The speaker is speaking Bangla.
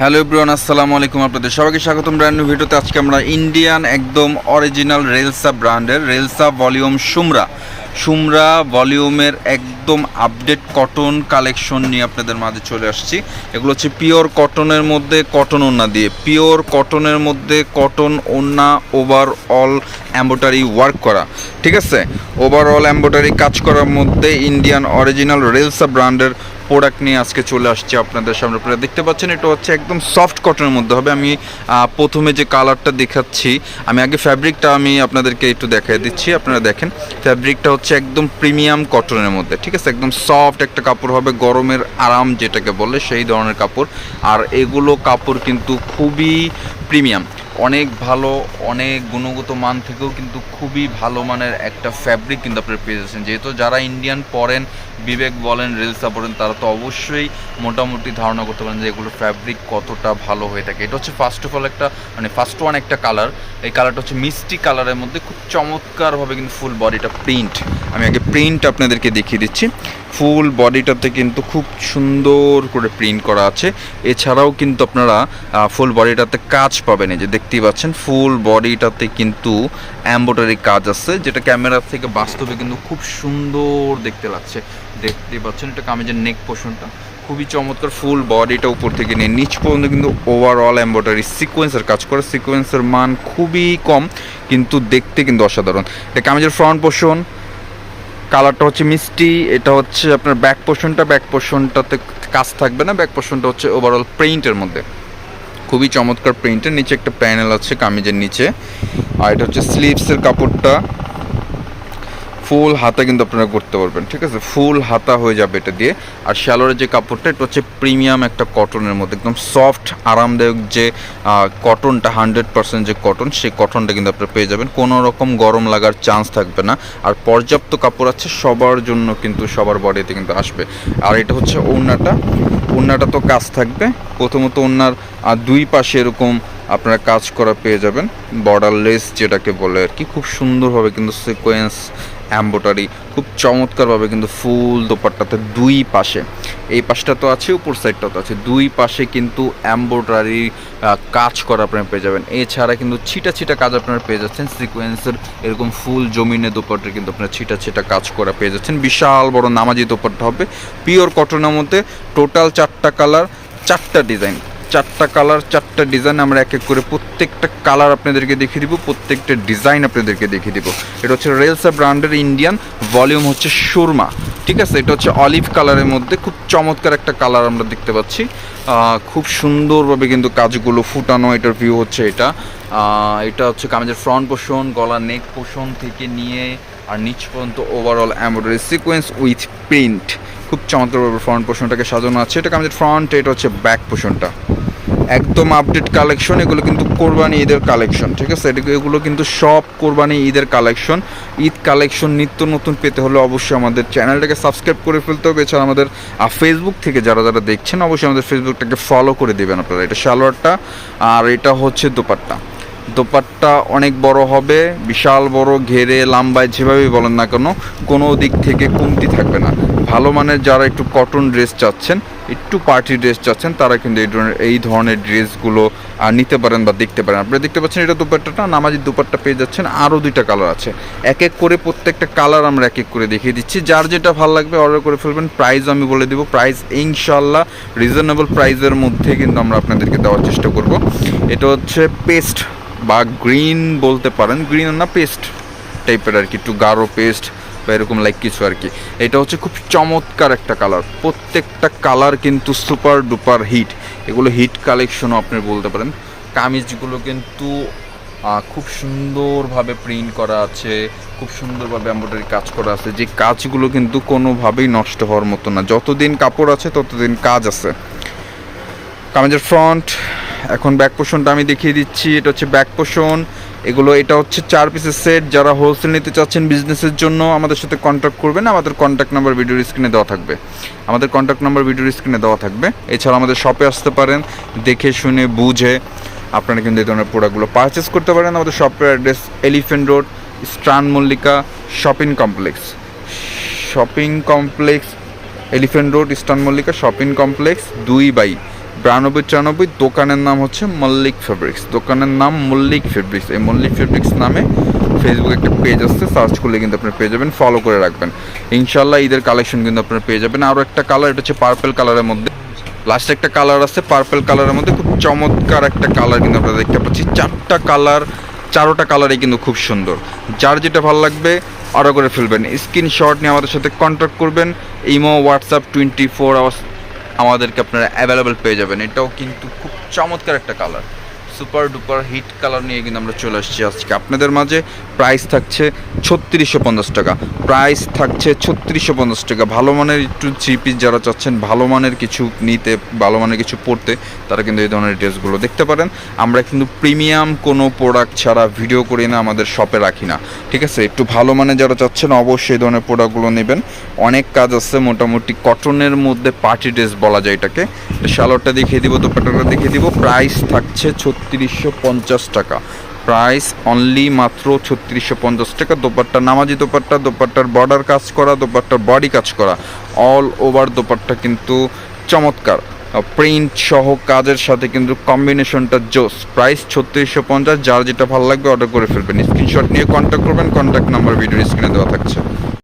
হ্যালো এভরিওয়ান, আসসালামু আলাইকুম। আপনাদের সবাইকে স্বাগতম ব্র্যান্ড নিউ ভিডিওতে। আজকে আমরা ইন্ডিয়ান একদম অরিজিনাল রেলসা ব্র্যান্ডের রেলসা ভলিউম সুমরা ভলিউমের একদম আপডেট কটন কালেকশন নিয়ে আপনাদের মাঝে চলে আসছি। এগুলো হচ্ছে পিওর কটনের মধ্যে কটন ওড়না দিয়ে, পিওর কটনের মধ্যে কটন ওড়না, ওভারঅল এমব্রয়ডারি ওয়ার্ক করা, ঠিক আছে, ওভারঅল এমব্রয়ডারি কাজ করার মধ্যে ইন্ডিয়ান অরিজিনাল রেলসা ব্র্যান্ডের প্রোডাক্ট নিয়ে আজকে চলে আসছে আপনাদের সামনে। আপনারা দেখতে পাচ্ছেন এটা হচ্ছে একদম সফট কটনের মধ্যে হবে। আমি প্রথমে যে কালারটা দেখাচ্ছি, আমি আগে ফ্যাব্রিকটা আমি আপনাদেরকে একটু দেখাই দিচ্ছি। আপনারা দেখেন ফ্যাব্রিকটা হচ্ছে একদম প্রিমিয়াম কটনের মধ্যে, ঠিক আছে, একদম সফট একটা কাপড় হবে, গরমের আরাম যেটাকে বলে সেই ধরনের কাপড়। আর এগুলো কাপড় কিন্তু খুবই প্রিমিয়াম, অনেক ভালো, অনেক গুণগত মান থেকেও কিন্তু খুবই ভালো মানের একটা ফ্যাব্রিক কিন্তু আপনারা পেয়ে যাচ্ছেন। যেহেতু যারা ইন্ডিয়ান পরেন, বিবেক বলেন, রেলসা পরেন, তারা তো অবশ্যই মোটামুটি ধারণা করতে পারেন যে এগুলোর ফ্যাব্রিক কতটা ভালো হয়ে থাকে। এটা হচ্ছে ফার্স্ট অফ অল একটা ফার্স্ট ওয়ান একটা কালার। এই কালারটা হচ্ছে মিষ্টি কালারের মধ্যে খুব চমৎকারভাবে কিন্তু ফুল বডিটা প্রিন্ট, আমি আগে প্রিন্ট আপনাদেরকে দেখিয়ে দিচ্ছি। ফুল বডিটাতে কিন্তু খুব সুন্দর করে প্রিন্ট করা আছে। এছাড়াও কিন্তু আপনারা ফুল বডিটাতে কাজ পাবেন, এই যে দেখতেই পাচ্ছেন ফুল বডিটাতে কিন্তু এমব্রয়ডারি কাজ আছে, যেটা ক্যামেরা থেকে বাস্তবে কিন্তু খুব সুন্দর দেখতে লাগছে। দেখতেই পাচ্ছেন এটা কামিজের নেক পোর্শনটা খুবই চমৎকার, ফুল বডিটা উপর থেকে নিয়ে নিচ পর্যন্ত কিন্তু ওভারঅল এমব্রয়ডারি সিকোয়েন্সের কাজ করে। সিকোয়েন্সের মান খুবই কম কিন্তু দেখতে কিন্তু অসাধারণ। এটা কামিজের ফ্রন্ট পোর্শন, কালারটা হচ্ছে মিষ্টি। এটা হচ্ছে আপনার ব্যাক পোর্শনটাতে কাজ থাকবে না, ব্যাক পোর্শনটা হচ্ছে ওভারঅল প্রিন্টের মধ্যে খুবই চমৎকার প্রিন্টের। নিচে একটা প্যানেল আছে কামিজের নিচে। আর এটা হচ্ছে স্লিভসের কাপড়টা, ফুল হাতা কিন্তু আপনারা করতে পারবেন, ঠিক আছে, ফুল হাতা হয়ে যাবে এটা দিয়ে। আর শ্যালোরের যে কাপড়টা, এটা হচ্ছে প্রিমিয়াম একটা কটনের মধ্যে একদম সফট আরামদায়ক যে কটনটা, 100% যে কটন, সেই কটনটা কিন্তু আপনারা পেয়ে যাবেন। কোনো রকম গরম লাগার চান্স থাকবে না। আর পর্যাপ্ত কাপড় আছে সবার জন্য, কিন্তু সবার বডিতে কিন্তু আসবে। আর এটা হচ্ছে ওড়নাটা তো কাজ থাকবে। প্রথমত ওড়নার দুই পাশে এরকম আপনারা কাজ করা পেয়ে যাবেন, বর্ডারলেস যেটাকে বলে আর কি। খুব সুন্দরভাবে কিন্তু সিকোয়েন্স এমব্রয়ডারি খুব চমৎকারভাবে কিন্তু ফুল দোপাট্টাতে দুই পাশে, এই পাশটা তো আছে, উপর সাইডটাও তো আছে, দুই পাশে কিন্তু এমব্রয়ডারি কাজ করা আপনারা পেয়ে যাবেন। এছাড়া কিন্তু ছিটা কাজ আপনারা পেয়ে যাচ্ছেন, সিকোয়েন্সের এরকম ফুল জমিনে দোপাট্টা কিন্তু আপনারা ছিটা কাজ করা পেয়ে যাচ্ছেন। বিশাল বড় নামাজি দোপাট্টা হবে পিওর কটনের মধ্যে। টোটাল 4টা কালার, 4টা ডিজাইন, 4টা কালার, 4টা ডিজাইন। আমরা এক এক করে প্রত্যেকটা কালার আপনাদেরকে দেখিয়ে দিব, প্রত্যেকটা ডিজাইন আপনাদেরকে দেখিয়ে দিব। এটা হচ্ছে রেলসা ব্র্যান্ডের ইন্ডিয়ান ভলিউম হচ্ছে সুরমা, ঠিক আছে। এটা হচ্ছে অলিভ কালারের মধ্যে খুব চমৎকার একটা কালার আমরা দেখতে পাচ্ছি। খুব সুন্দরভাবে কিন্তু কাজগুলো ফুটানো, এটার ভিউ হচ্ছে এটা হচ্ছে কামিজের ফ্রন্ট পোর্শন, গলা নেক পোর্শন থেকে নিয়ে আর নিচ পর্যন্ত overall embroidery sequence with print, খুব চমৎকারভাবে ফ্রন্ট পোর্শনটাকে সাজানো আছে। এটা কামিজের ফ্রন্ট, এটা হচ্ছে ব্যাক পোর্শনটা, একদম আপডেট কালেকশন। এগুলো কিন্তু কোরবানি ঈদের কালেকশন, ঠিক আছে, এগুলো কিন্তু সব কোরবানি ঈদের কালেকশন। ঈদ কালেকশন নিত্য নতুন পেতে হলে অবশ্যই আমাদের চ্যানেলটাকে সাবস্ক্রাইব করে ফেলতে হবে। এছাড়া আমাদের ফেসবুক থেকে যারা দেখছেন অবশ্যই আমাদের ফেসবুকটাকে ফলো করে দেবেন আপনারা। এটা সালোয়ারটা, আর এটা হচ্ছে দোপাট্টা অনেক বড় হবে, বিশাল বড়, ঘেরে লম্বায় যেভাবেই বলেন না কেন কোনো দিক থেকে কমতি থাকবে না। ভালো মানের যারা একটু কটন ড্রেস চাচ্ছেন, একটু পার্টি ড্রেস চাচ্ছেন, তারা কিন্তু এই ধরনের ড্রেসগুলো নিতে পারেন বা দেখতে পারেন। আপনারা দেখতে পাচ্ছেন এটা দোপাট্টাটা, নামাজি দোপাট্টা পেয়ে যাচ্ছেন। আরও 2টা কালার আছে, এক এক করে প্রত্যেকটা কালার আমরা এক এক করে দেখিয়ে দিচ্ছি। যার যেটা ভালো লাগবে অর্ডার করে ফেলবেন। প্রাইস আমি বলে দিব, প্রাইস ইনশাল্লাহ রিজনেবল প্রাইসের মধ্যে কিন্তু আমরা আপনাদেরকে দেওয়ার চেষ্টা করব। এটা হচ্ছে পেস্ট বা গ্রিন বলতে পারেন, গ্রিন না পেস্ট টাইপের আর কি, একটু গাঢ় পেস্ট বা এরকম লাইক কিছু আর কি। এটা হচ্ছে খুব চমৎকার একটা কালার, প্রত্যেকটা কালার কিন্তু সুপার ডুপার হিট, এগুলো হিট কালেকশনও আপনি বলতে পারেন। কামিজগুলো কিন্তু খুব সুন্দরভাবে প্রিন্ট করা আছে, খুব সুন্দরভাবে এমব্রয়ডারি কাজ করা আছে, যে কাজগুলো কিন্তু কোনোভাবেই নষ্ট হওয়ার মতো না। যতদিন কাপড় আছে ততদিন কাজ আছে। কামিজের ফ্রন্ট, এখন ব্যাক পোর্শনটা আমি দেখিয়ে দিচ্ছি। এটা হচ্ছে ব্যাক পোর্শন, এটা হচ্ছে 4 পিসের সেট। যারা হোলসেল নিতে চাচ্ছেন বিজনেসের জন্য আমাদের সাথে কন্ট্যাক্ট করবেন। আমাদের কন্ট্যাক্ট নাম্বার ভিডিওর স্ক্রিনে দেওয়া থাকবে। এছাড়া আমাদের শপে আসতে পারেন, দেখে শুনে বুঝে আপনারা কিন্তু এই ধরনের প্রোডাক্টগুলো পারচেস করতে পারেন। আমাদের শপের অ্যাড্রেস এলিফ্যান্ট রোড, স্ট্রান Mallika shopping complex, Elephant Road, স্ট্রান মল্লিকা শপিং কমপ্লেক্স 2/2 9294। দোকানের নাম হচ্ছে মল্লিক ফেব্রিক্স, দোকানের নাম মল্লিক ফেব্রিক্স। এই মল্লিক ফেব্রিক্স নামে ফেসবুকে একটা পেজ আসছে, সার্চ করলে কিন্তু আপনারা পেয়ে যাবেন, ফলো করে রাখবেন। ইনশাল্লাহ ঈদের কালেকশন কিন্তু আপনারা পেয়ে যাবেন। আরও একটা কালার, এটা হচ্ছে পার্পেল কালারের মধ্যে, লাস্টে একটা কালার আছে পার্পেল কালারের মধ্যে, খুব চমৎকার একটা কালার কিন্তু আপনারা দেখতে পাচ্ছি। চারোটা কালারই কিন্তু খুব সুন্দর। যার যেটা ভালো লাগবে অর্ডার করে ফেলবেন, স্ক্রিনশট নিয়ে আমাদের সাথে কন্ট্যাক্ট করবেন। ইমো, হোয়াটসঅ্যাপ 24 আওয়ার্স আমাদেরকে আপনারা অ্যাভেলেবেল পেয়ে যাবেন। এটাও কিন্তু খুব চমৎকার একটা colour, super duper hit colour নিয়ে কিন্তু আমরা চলে আসছি আজকে আপনাদের মাঝে। প্রাইস থাকছে 3650 টাকা, প্রাইস থাকছে 3650 টাকা। ভালো মানের একটু থ্রি পিস যারা চাচ্ছেন, ভালো মানের কিছু নিতে, ভালো মানের কিছু পড়তে, তারা কিন্তু এই ধরনের ড্রেসগুলো দেখতে পারেন। আমরা কিন্তু প্রিমিয়াম কোনো প্রোডাক্ট ছাড়া ভিডিও করি না, আমাদের শপে রাখি না, ঠিক আছে? একটু ভালো মানের যারা চাচ্ছেন অবশ্যই এই ধরনের প্রোডাক্টগুলো নেবেন। অনেক কাজ আছে, মোটামুটি কটনের মধ্যে পার্টি ড্রেস বলা যায় এটাকে। শালোয়ারটা দেখিয়ে দিব, দোপাট্টাটা দেখিয়ে দিব। প্রাইস থাকছে 3650 টাকা, প্রাইস অনলি মাত্র 3650 টাকা। দোপাট্টা নামাজি দোপাট্টা, দোপাট্টার বর্ডার কাজ করা, দোপাট্টার বডি কাজ করা, অল ওভার দোপাট্টা কিন্তু চমৎকার, প্রিন্ট সহ কাজের সাথে কিন্তু কম্বিনেশনটা জোস। প্রাইস 3650। যার যেটা ভালো লাগবে অর্ডার করে ফেলবেন, স্ক্রিনশট নিয়ে কন্ট্যাক্ট করবেন। কন্ট্যাক্ট নাম্বার ভিডিওর স্ক্রিনে দেওয়া থাকছে।